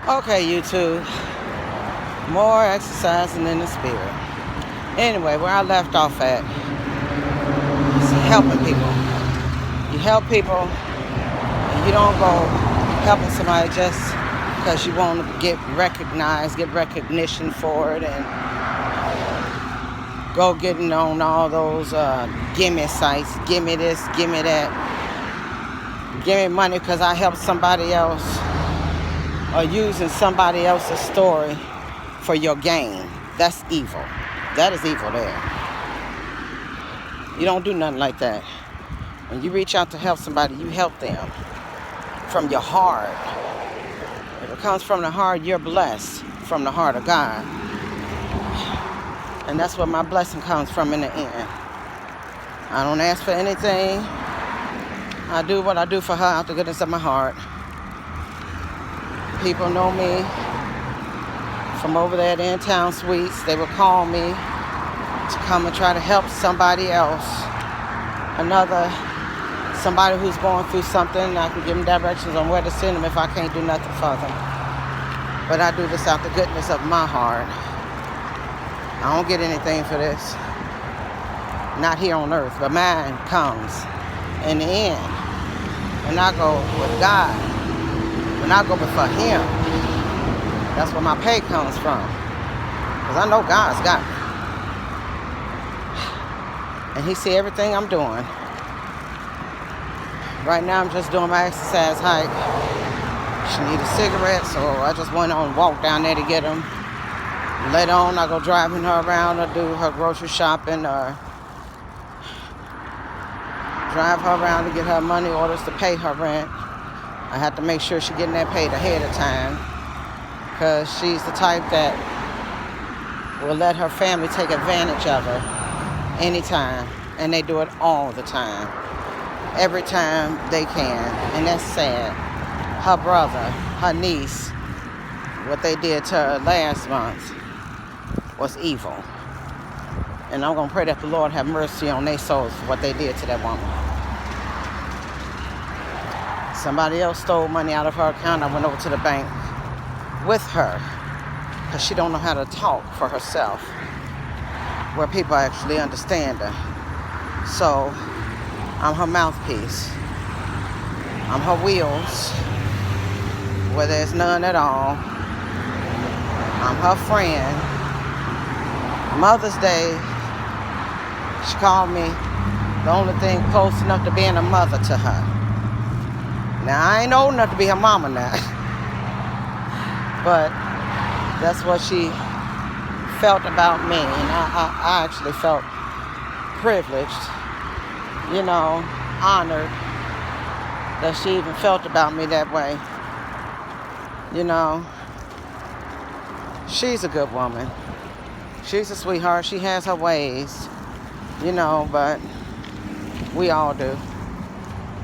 Okay, YouTube. More exercising in the spirit. Anyway, where I left off at is helping people. You help people, and you don't go helping somebody just because you want to get recognized, get recognition for it, and go getting on all those gimme sites. Give me this, give me that. Give me money because I helped somebody else, or using somebody else's story for your gain. That's evil. That is evil there. You don't do nothing like that. When you reach out to help somebody, you help them from your heart. If it comes from the heart, you're blessed from the heart of God. And that's where my blessing comes from in the end. I don't ask for anything. I do what I do for her out the goodness of my heart. People know me from over there at In Town Suites. They would call me to come and try to help somebody else. Somebody who's going through something. I can give them directions on where to send them if I can't do nothing for them. But I do this out the goodness of my heart. I don't get anything for this. Not here on earth, but mine comes in the end. When I go with God, when I go before Him, that's where my pay comes from. Because I know God's got me. And He see everything I'm doing. Right now I'm just doing my exercise hike. She needed cigarettes, so I just went on and walked down there to get them. Later on I go driving her around or do her grocery shopping or drive her around to get her money orders to pay her rent. I have to make sure she's getting that paid ahead of time because she's the type that will let her family take advantage of her anytime, and they do it all the time. Every time they can, and that's sad. Her brother, her niece, what they did to her last month was evil. And I'm going to pray that the Lord have mercy on their souls for what they did to that woman. Somebody else stole money out of her account. I went over to the bank with her because she don't know how to talk for herself, where people actually understand her. So I'm her mouthpiece. I'm her wheels where there's none at all. I'm her friend. Mother's Day, she called me the only thing close enough to being a mother to her. Now, I ain't old enough to be her mama now. But that's what she felt about me. And I actually felt privileged, honored that she even felt about me that way. She's a good woman. She's a sweetheart. She has her ways, but we all do.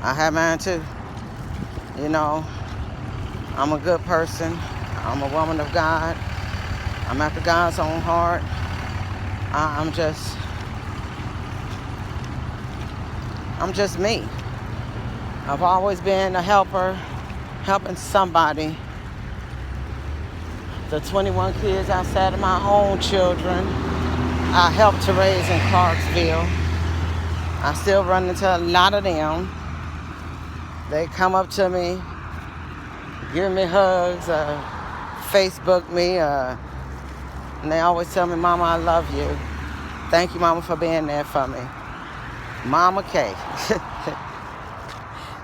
I have mine too. I'm a good person. I'm a woman of God. I'm after God's own heart. I'm just me. I've always been a helper, helping somebody. The 21 kids outside of my own children, I helped to raise in Clarksville. I still run into a lot of them. They come up to me, give me hugs, Facebook me, and they always tell me, Mama, I love you. Thank you, Mama, for being there for me. Mama K.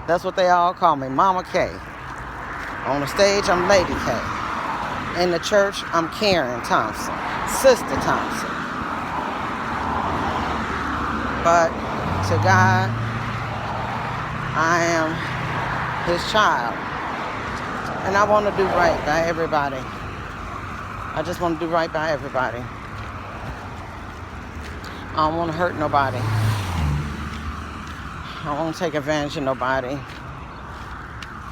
That's what they all call me, Mama K. On the stage, I'm Lady K. In the church, I'm Karen Thompson, Sister Thompson. But to God, I am His child. And I want to do right by everybody. I just want to do right by everybody. I don't want to hurt nobody. I won't take advantage of nobody.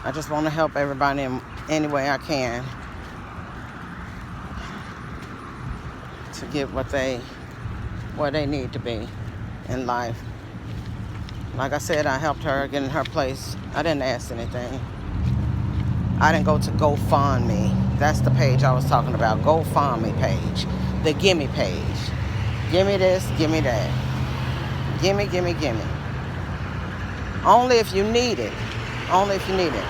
I just want to help everybody in any way I can to get where they need to be in life. Like I said, I helped her get in her place. I didn't ask anything. I didn't go to GoFundMe That's the page I was talking about. GoFundMe page. The gimme page. Gimme this, gimme that. Gimme, gimme, gimme. Only if you need it. Only if you need it.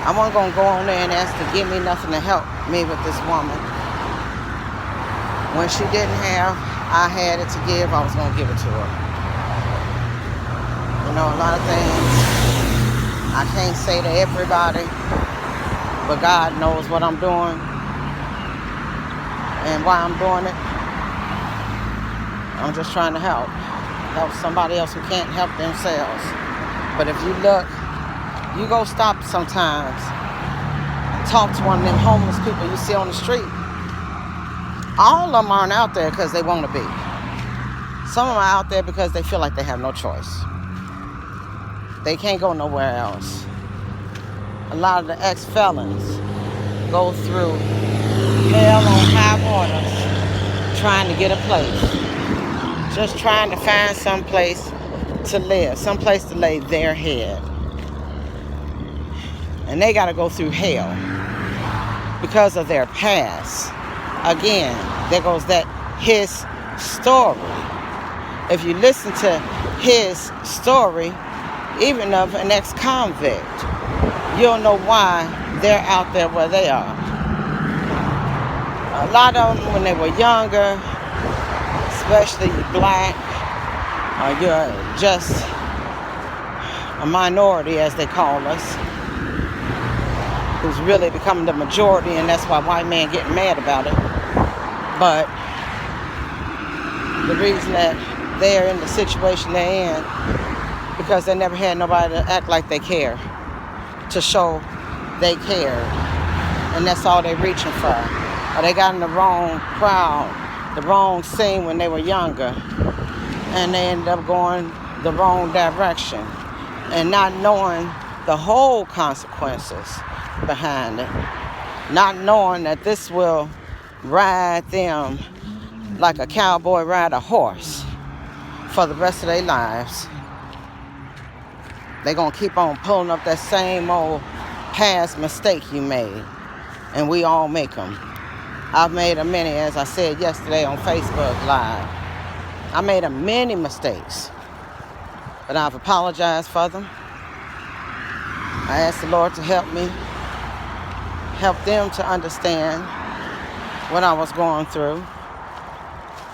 I wasn't going to go on there and ask to give me nothing to help me with this woman. When she didn't have, I had it to give, I was going to give it to her. You know, a lot of things I can't say to everybody, but God knows what I'm doing and why I'm doing it. I'm just trying to help somebody else who can't help themselves. But if you look, you go stop sometimes and talk to one of them homeless people you see on the street. All of them aren't out there because they want to be. Some of them are out there because they feel like they have no choice. They can't go nowhere else. A lot of the ex-felons go through hell on high waters trying to get a place. Just trying to find some place to live, some place to lay their head. And they got to go through hell because of their past. Again, there goes that his story. If you listen to his story, even of an ex-convict, you'll know why they're out there where they are. A lot of them, when they were younger, especially black, or you're just a minority, as they call us, who's really becoming the majority, and that's why white men getting mad about it. But the reason that they're in the situation they're in, because they never had nobody to act like they care, to show they cared, and that's all they're reaching for. Or they got in the wrong crowd, the wrong scene when they were younger, and they ended up going the wrong direction and not knowing the whole consequences behind it, not knowing that this will ride them like a cowboy ride a horse for the rest of their lives. They're going to keep on pulling up that same old past mistake you made, and we all make them. I've made a many, as I said yesterday on Facebook Live. I made a many mistakes, but I've apologized for them. I asked the Lord to help me, help them to understand what I was going through.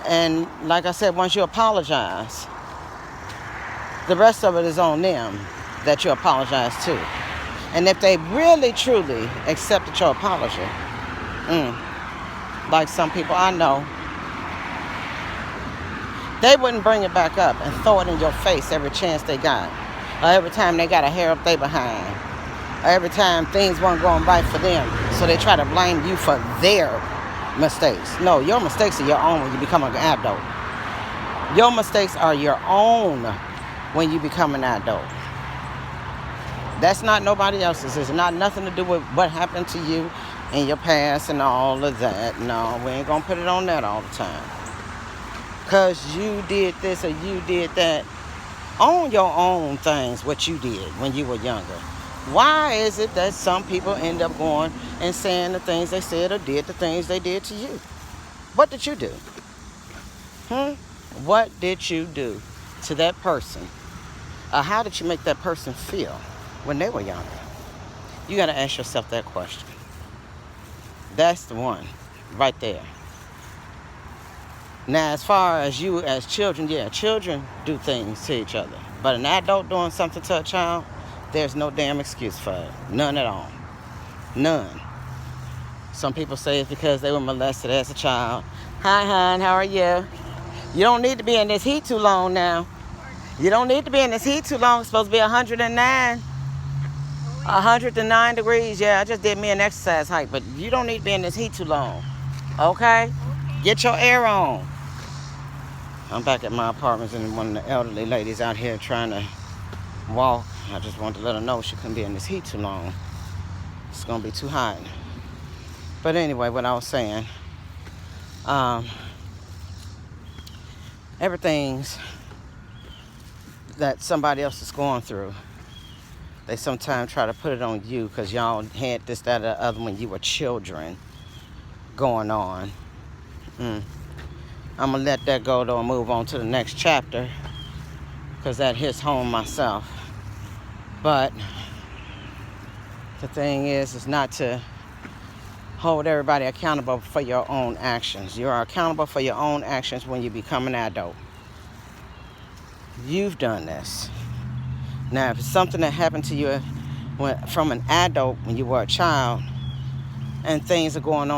And like I said, once you apologize, the rest of it is on them that you apologize to. And if they really, truly accepted your apology, like some people I know, they wouldn't bring it back up and throw it in your face every chance they got. Or every time they got a hair up their behind. Or every time things weren't going right for them. So they try to blame you for their mistakes. No, your mistakes are your own when you become an adult. Your mistakes are your own when you become an adult. That's not nobody else's. It's not nothing to do with what happened to you in your past and all of that. No, we ain't gonna put it on that all the time. Because you did this or you did that. Own your own things, what you did when you were younger. Why is it that some people end up going and saying the things they said or did the things they did to you? What did you do? What did you do to that person? How did you make that person feel when they were younger? You got to ask yourself that question. That's the one right there. Now, as far as you as children, yeah, children do things to each other. But an adult doing something to a child, there's no damn excuse for it. None at all. None. Some people say it's because they were molested as a child. Hi, hon, how are you? You don't need to be in this heat too long now. You don't need to be in this heat too long. It's supposed to be 109. 109 degrees. Yeah, I just did me an exercise hike, but you don't need to be in this heat too long. Okay? Get your air on. I'm back at my apartments, and one of the elderly ladies out here trying to walk. I just wanted to let her know she couldn't be in this heat too long. It's going to be too hot. But anyway, what I was saying, everything's that somebody else is going through, They sometimes try to put it on you because y'all had this, that, or the other when you were children going on. I'm going to let that go, though, and move on to the next chapter because that hits home myself. But the thing is not to hold everybody accountable for your own actions. You are accountable for your own actions when you become an adult. You've done this. Now, if it's something that happened to you from an adult when you were a child and things are going on